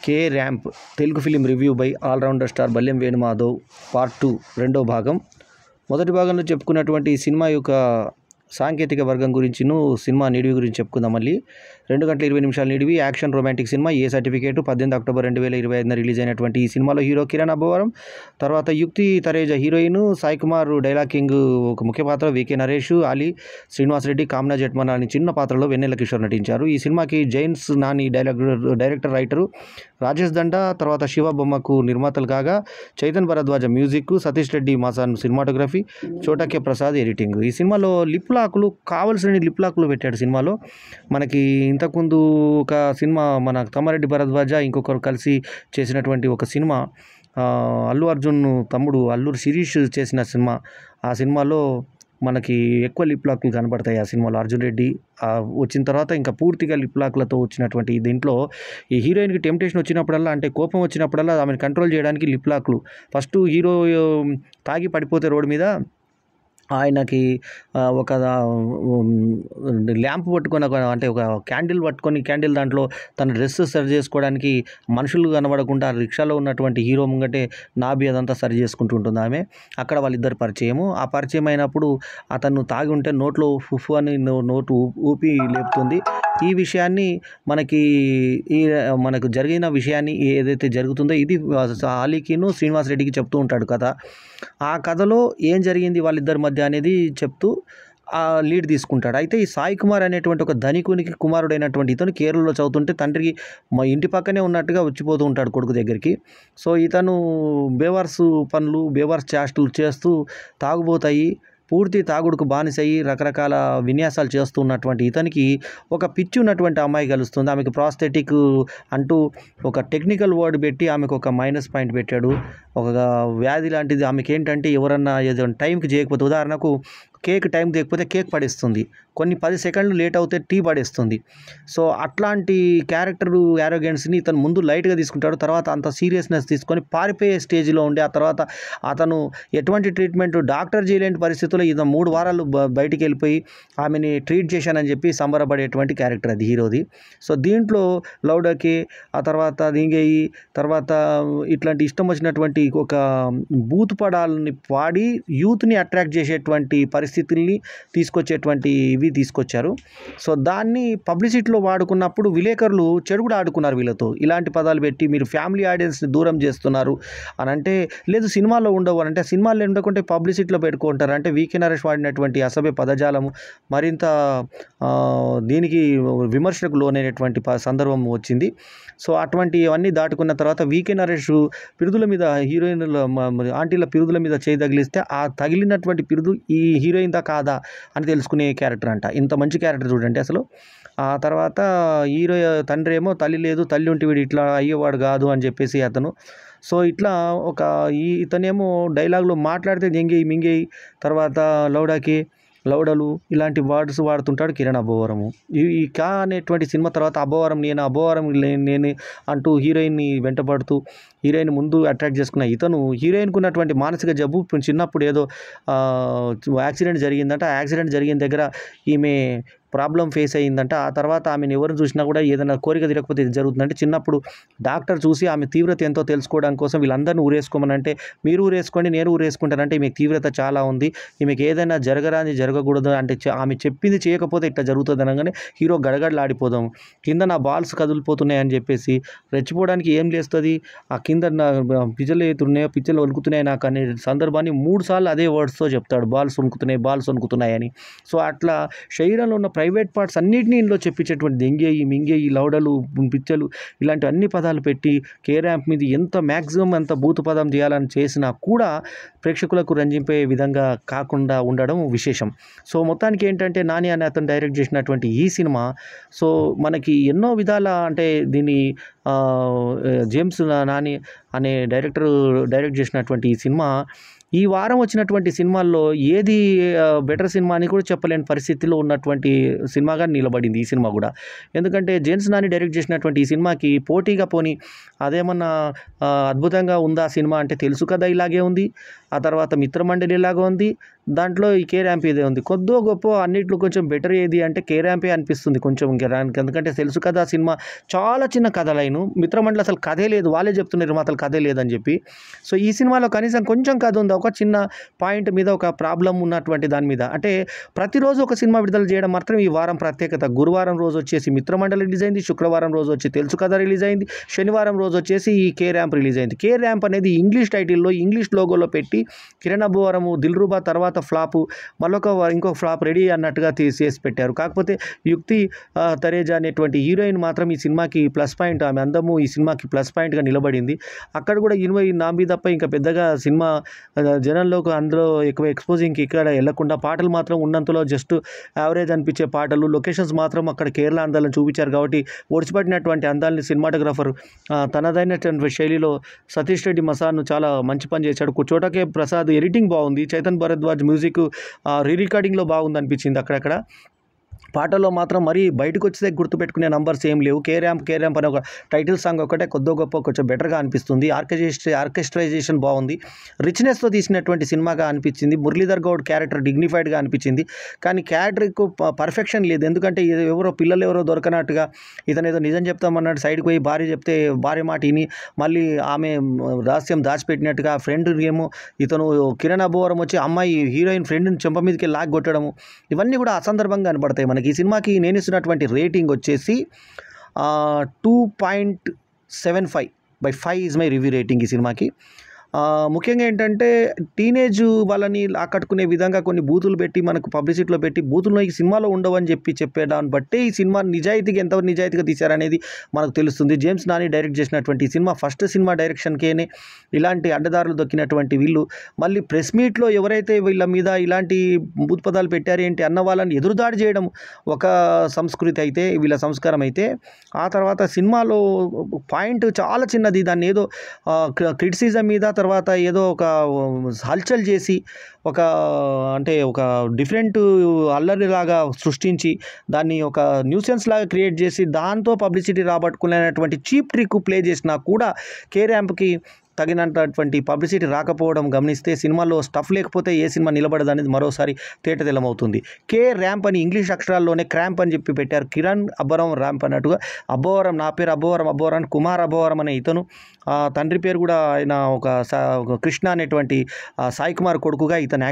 K Ramp Telugu film review by allrounder star Balyam Venumadhav part 2 రెండో భాగం. మొదటి భాగంలో చెప్పుకున్నటువంటి సినిమా యొక్క సాంకేతిక వర్గం గురించిను సినిమా నిడివి గురించి చెప్పుకుందాం. మళ్ళీ 2 గంటల 20 నిమిషాల నిడివి action romantic cinema. A certificate 18 October 2025 release అయినటువంటి ఈ సినిమాలో హీరో కిరణ్ అబ్బవరం, తర్వాత Yukti Thareja heroine, Sai Kumar dialogue king ఒక ముఖ్య పాత్ర, వికే నరేష్, అలీ శ్రీనివాస్ రెడ్డి, కామ్నా జట్మన్ అని చిన్న పాత్రలో వెన్నెల కిషోర్ నటించారు. ఈ సినిమాకి జైన్స్ నాని డైరెక్టర్ రైటరు, రాజేష్ దండా తర్వాత శివ బొమ్మకు నిర్మాతలు కాగా, చైతన్ భరద్వాజ మ్యూజిక్, సతీష్ రెడ్డి మాసాన్ సినిమాటోగ్రఫీ, చోటకే ప్రసాద్ ఎడిటింగ్. ఈ సినిమాలో లిప్ లాకులు కావాల్సిన లిప్ లాకులు పెట్టాడు సినిమాలో. మనకి ఇంతకుముందు ఒక సినిమా మన తమ్మారెడ్డి భరద్వాజ ఇంకొకరు కలిసి చేసినటువంటి ఒక సినిమా, అల్లు అర్జున్ తమ్ముడు అల్లూరి శిరీష్ చేసిన సినిమా. ఆ సినిమాలో మనకి ఎక్కువ లిప్ లాక్లు కనబడతాయి. ఆ సినిమాలో అర్జున్ రెడ్డి వచ్చిన తర్వాత ఇంకా పూర్తిగా లిప్ లాక్లతో వచ్చినటువంటి దీంట్లో ఈ హీరోయిన్కి టెంప్టేషన్ వచ్చినప్పుడల్లా, అంటే కోపం వచ్చినప్పుడల్లా ఆమెను కంట్రోల్ చేయడానికి లిప్ లాక్లు. ఫస్ట్ హీరో తాగి పడిపోతే రోడ్డు మీద ఆయనకి ఒక ల్యాంప్ పట్టుకొని అంటే ఒక క్యాండిల్ పట్టుకొని క్యాండిల్ దాంట్లో తన డ్రెస్ సరి చేసుకోవడానికి మనుషులు కనబడకుండా రిక్షాలో ఉన్నటువంటి హీరో ముంగటే నాభి అదంతా సరి చేసుకుంటూ ఉంటుంది ఆమె. అక్కడ వాళ్ళిద్దరు పరిచయము. ఆ పరిచయం అయినప్పుడు అతను తాగి ఉంటే నోట్లో ఫుఫు అని నోటు ఊపి లేపుతుంది. ఈ విషయాన్ని మనకు జరిగిన విషయాన్ని ఏదైతే జరుగుతుందో ఇది అలీకిను శ్రీనివాస్ రెడ్డికి చెప్తూ ఉంటాడు కథ. ఆ కథలో ఏం జరిగింది వాళ్ళిద్దరి మధ్య అనేది చెప్తూ ఆ లీడ్ తీసుకుంటాడు. అయితే ఈ సాయి కుమార్ అనేటువంటి ఒక ధనికునికి కుమారుడైనటువంటి ఇతను కేరళలో చదువుతుంటే తండ్రికి మా ఇంటి పక్కనే ఉన్నట్టుగా వచ్చిపోతూ ఉంటాడు కొడుకు దగ్గరికి. సో ఇతను బేవర్స్ పనులు, బేవర్స్ చేష్టలు చేస్తూ తాగుబోతాయి, పూర్తి తాగుడుకు బానిసయ్యి రకరకాల విన్యాసాలు చేస్తూ ఉన్నటువంటి ఇతనికి ఒక పిచ్చి ఉన్నటువంటి అమ్మాయి కలుస్తుంది. ఆమెకు ప్రాస్థెటిక్ అంటూ ఒక టెక్నికల్ వర్డ్ పెట్టి ఆమెకు ఒక మైనస్ పాయింట్ పెట్టాడు. ఒక వ్యాధి లాంటిది ఆమెకి. ఏంటంటే ఎవరన్నా ఏదైనా టైంకి చేయకపోతే, ఉదాహరణకు కేక్ టైం చేయకపోతే కేక్ పడేస్తుంది, కొన్ని 10 సెకండ్లు లేట్ అవుతే టీ పడేస్తుంది. సో అట్లాంటి క్యారెక్టరు యారోగెన్స్ని ఇతను ముందు లైట్గా తీసుకుంటాడు. తర్వాత అంత సీరియస్నెస్ తీసుకొని పారిపోయే స్టేజ్లో ఉండి, ఆ తర్వాత అతను ఎటువంటి ట్రీట్మెంట్ డాక్టర్ చేయలేని పరిస్థితుల్లో ఇతను 3 వారాలు బయటికి వెళ్ళిపోయి ఆమెని ట్రీట్ చేశానని చెప్పి సంబరపడేటువంటి క్యారెక్టర్ అది హీరోది. సో దీంట్లో లౌడకి, ఆ తర్వాత దింగేయి, తర్వాత ఇట్లాంటి ఇష్టం వచ్చినటువంటి ఒక బూత్ పడాలని పాడి యూత్ని అట్రాక్ట్ చేసేటువంటి పరిస్థితుల్ని తీసుకొచ్చేటువంటి ఇవి తీసుకొచ్చారు. సో దాన్ని పబ్లిసిటీలో వాడుకున్నప్పుడు విలేకరులు చెడు కూడా ఆడుకున్నారు వీళ్ళతో. ఇలాంటి పదాలు పెట్టి మీరు ఫ్యామిలీ ఆడియన్స్ని దూరం చేస్తున్నారు అని అంటే, లేదు సినిమాలో ఉండవు అని అంటే, సినిమాల్లో ఉండకుంటే పబ్లిసిటీలో పెట్టుకుంటారు అంటే వీకే నరేష్ వాడినటువంటి అసభ్య పదజాలము మరింత దీనికి విమర్శలకు లోనైనటువంటి సందర్భం వచ్చింది. సో అటువంటివన్నీ దాటుకున్న తర్వాత వీకే నరేష్ పిరుదుల మీద, హీరోయిన్ల ఆంటీల పిరుదుల మీద చేయి తగిలిస్తే ఆ తగిలినటువంటి పిరుదు ఈ హీరోయిన్ దా కాదా అని తెలుసుకునే క్యారెక్టర్ అంట. ఇంత మంచి క్యారెక్టర్ చూడండి అసలు. ఆ తర్వాత హీరో తండ్రి ఏమో తల్లి లేదు, తల్లి ఉంటే వీడు ఇట్లా అయ్యేవాడు కాదు అని చెప్పేసి అతను. సో ఇట్లా ఇతనేమో డైలాగ్లో మాట్లాడితే దెంగేయి మింగేయి, తర్వాత లౌడాకి, లౌడలు ఇలాంటి వర్డ్స్ వాడుతుంటాడు కిరణ్ అబ్బవరము. ఈ కా అనేటువంటి సినిమా తర్వాత అబ్బవరం నేను అంటూ హీరోయిన్ని వెంటబడుతూ హీరోయిన్ ముందు అట్రాక్ట్ చేసుకున్న ఇతను హీరోయిన్కు ఉన్నటువంటి మానసిక జబ్బు చిన్నప్పుడు ఏదో యాక్సిడెంట్ జరిగిందంట. ఆ యాక్సిడెంట్ జరిగిన దగ్గర ఈమె ప్రాబ్లం ఫేస్ అయ్యిందంట. ఆ తర్వాత ఆమెను ఎవరిని చూసినా కూడా ఏదైనా కోరిక తీరకపోతే ఇది జరుగుతుందంటే, చిన్నప్పుడు డాక్టర్ చూసి ఆమె తీవ్రత ఎంతో తెలుసుకోవడం కోసం వీళ్ళందరినీ ఊరేసుకోమనంటే, మీరు ఊరేసుకోండి నేను ఊరేసుకుంటానంటే ఈమెకు తీవ్రత చాలా ఉంది, ఈమెకి ఏదైనా జరగకూడదు అంటే ఆమె చెప్పింది చేయకపోతే ఇట్లా జరుగుతుంది అనగానే హీరో గడగడలాడిపోదాం, కింద నా బాల్స్ కదిలిపోతున్నాయని చెప్పేసి రెచ్చిపోవడానికి ఏం చేస్తుంది, ఆ కింద నా పిచ్చలు అవుతున్నాయో పిచ్చలు వణుకుతున్నాయి నాకు అనే సందర్భాన్ని 3 సార్లు అదే వర్డ్స్తో చెప్తాడు, బాల్స్ వణుకుతున్నాయి అని. సో అట్లా శరీరంలో ఉన్న ప్రైవేట్ పార్ట్స్ అన్నింటినీ ఇంట్లో చెప్పించేటువంటి దెంగేయి మింగేయి, లౌడలు, పిచ్చలు ఇలాంటి అన్ని పదాలు పెట్టి కే ర్యాంప్ మీద ఎంత మ్యాక్సిమం ఎంత బూతు పదం చేయాలని చేసినా కూడా ప్రేక్షకులకు రంజింపే విధంగా కాకుండా ఉండడం విశేషం. సో మొత్తానికి ఏంటంటే నాని అని అతను డైరెక్ట్ చేసినటువంటి ఈ సినిమా సో మనకి ఎన్నో విధాల, అంటే దీన్ని జేమ్స్ నాని అనే డైరెక్ట్ చేసినటువంటి ఈ సినిమా ఈ వారం వచ్చినటువంటి సినిమాల్లో ఏది బెటర్ సినిమా అని కూడా చెప్పలేని పరిస్థితిలో ఉన్నటువంటి సినిమాగా నిలబడింది ఈ సినిమా కూడా. ఎందుకంటే జేమ్స్ నాని డైరెక్ట్ చేసినటువంటి ఈ సినిమాకి పోటీగా పోని అదేమన్నా అద్భుతంగా ఉందా సినిమా అంటే తెలుసు కదా ఇలాగే ఉంది, ఆ తర్వాత మిత్రమండలి ఇలాగే ఉంది, దాంట్లో ఈ కే ర్యాంప్ ఇదే ఉంది. కొద్దో గొప్పో అన్నిట్లో కొంచెం బెటర్ ఏది అంటే కే ర్యాంపే అనిపిస్తుంది కొంచెం ఇంక దానికి. ఎందుకంటే తెలుసు కదా సినిమా చాలా చిన్న కథ లైను. మిత్రమండలి అసలు కథే లేదు. వాళ్ళే చెప్తున్నారు నిర్మాతలు కథే లేదని చెప్పి. సో ఈ సినిమాలో కనీసం కొంచెం కథ ఉంది. ఒక చిన్న పాయింట్ మీద ఒక ప్రాబ్లం ఉన్నటువంటి దాని మీద. అంటే ప్రతిరోజు ఒక సినిమా విడుదల చేయడం మాత్రం ఈ వారం ప్రత్యేకత. గురువారం రోజు వచ్చేసి మిత్రమండలి రిలీజ్ అయింది. శుక్రవారం రోజు వచ్చి తెలుసు కథ రిలీజ్ అయింది. శనివారం రోజు వచ్చేసి ఈ కే ర్యాంప్ రిలీజ్ అయింది. కే ర్యాంప్ అనేది ఇంగ్లీష్ టైటిల్లో ఇంగ్లీష్ లోగోలో పెట్టి కిరణ్ అబ్బవరము దిల్రుబా తర్వాత ఫ్లాపు ఇంకొక ఫ్లాప్ రెడీ అన్నట్టుగా చేసి పెట్టారు. కాకపోతే యుక్తి తరేజా అనేటువంటి హీరోయిన్ మాత్రం ఈ సినిమాకి ప్లస్ పాయింట్. ఆమె అందము ఈ సినిమాకి ప్లస్ పాయింట్గా నిలబడింది. అక్కడ కూడా 20 నాంబి తప్ప ఇంకా పెద్దగా సినిమా జనంలోకి అందులో ఎక్కువ ఎక్స్పోజింగ్కి ఇక్కడ వెళ్లకుండా పాటలు మాత్రం ఉన్నంతలో జస్ట్ యావరేజ్ అనిపించే పాటలు, లొకేషన్స్ మాత్రం అక్కడ కేరళ అందాలను చూపించారు. కాబట్టి ఒడిచిపట్టినటువంటి అందాలని సినిమాటోగ్రాఫర్ తనదైనటువంటి శైలిలో సతీష్ రెడ్డి మసాన్ను చాలా మంచి పని చేశాడు. చోటకే ప్రసాద్ ఎడిటింగ్ బాగుంది. చైతన్ భరద్వాజ్ మ్యూజిక్ రీ రికార్డింగ్లో బాగుంది అనిపించింది. అక్కడక్కడ పాటల్లో మాత్రం మరీ బయటకు వచ్చేదే గుర్తుపెట్టుకునే నంబర్స్ ఏం లేవు. కే ర్యాంప్ అనే ఒక టైటిల్ సాంగ్ ఒకటే కొద్దో గొప్ప కొంచెం బెటర్గా అనిపిస్తుంది. ఆర్కెస్ట్రైజేషన్ బాగుంది. రిచ్నెస్తో తీసినటువంటి సినిమాగా అనిపించింది. మురళీధర్ గౌడ్ క్యారెక్టర్ డిగ్నిఫైడ్గా అనిపించింది. కానీ క్యారెక్టర్కు పర్ఫెక్షన్ లేదు. ఎందుకంటే పిల్లలు ఎవరో దొరకనట్టుగా ఇతను ఏదో నిజం చెప్తామన్నట్టు సైడ్కి పోయి భార్య చెప్తే భార్య మాట విని మళ్ళీ ఆమె రహస్యం దాచిపెట్టినట్టుగా ఫ్రెండ్ ఏమో ఇతను కిరణ్ అబ్బవరం వచ్చి అమ్మాయి హీరోయిన్ ఫ్రెండ్ని చెంప మీదకి లాగ్ కొట్టడము ఇవన్నీ కూడా అసందర్భంగా కనబడతాయి మనకి. ఈ సినిమాకి నేను ఇస్తున్నటువంటి రేటింగ్ వచ్చేసి 2.75/5 ఈజ్ మై రివ్యూ రేటింగ్ ఈ సినిమాకి. ముఖ్యంగా ఏంటంటే టీనేజ్ వాళ్ళని ఆకట్టుకునే విధంగా కొన్ని బూతులు పెట్టి మనకు పబ్లిసిటీలో పెట్టి బూతులు ఈ సినిమాలో ఉండవని చెప్పేదాన్ని బట్టే ఈ సినిమా నిజాయితీగా ఎంతవరకు నిజాయితీగా తీశారనేది మనకు తెలుస్తుంది. జేమ్స్ నాని డైరెక్ట్ చేసినటువంటి ఈ సినిమా ఫస్ట్ సినిమా డైరెక్షన్కేనే ఇలాంటి అడ్డదారులు దొక్కినటువంటి వీళ్ళు మళ్ళీ ప్రెస్ మీట్లో ఎవరైతే వీళ్ళ మీద ఇలాంటి బూత్ పదాలు పెట్టారేంటి అన్న వాళ్ళని ఎదురుదాడి చేయడం ఒక సంస్కృతి అయితే, వీళ్ళ సంస్కారం అయితే, ఆ తర్వాత సినిమాలో పాయింట్ చాలా చిన్నది. దాన్ని ఏదో క్రిటిసిజం మీద తర్వాత ఏదో ఒక హల్చల్ చేసి ఒక డిఫరెంట్ అల్లరిలాగా సృష్టించి దాన్ని ఒక న్యూసెన్స్ లాగా క్రియేట్ చేసి దాంతో పబ్లిసిటీ రాబట్టుకునేటువంటి చీప్ ట్రిక్ ప్లే చేసినా కూడా కే ర్యాంప్కి తగినటువంటి పబ్లిసిటీ రాకపోవడం గమనిస్తే సినిమాలో స్టఫ్ లేకపోతే ఏ సినిమా నిలబడదు అనేది మరోసారి తేటతెల్లమవుతుంది. కే ర్యాంప్ అని ఇంగ్లీష్ అక్షరాల్లోనే క్రాంప్ అని చెప్పి పెట్టారు. కిరణ్ అబ్బవరం ర్యాంప్ అన్నట్టుగా అబ్బవరం, నా పేరు అబ్బవరం కుమార్ అబ్బవరం అనే ఇతను, తండ్రి పేరు కూడా ఆయన ఒక కృష్ణ అనేటువంటి సాయి కుమార్ కొడుకుగా ఇతను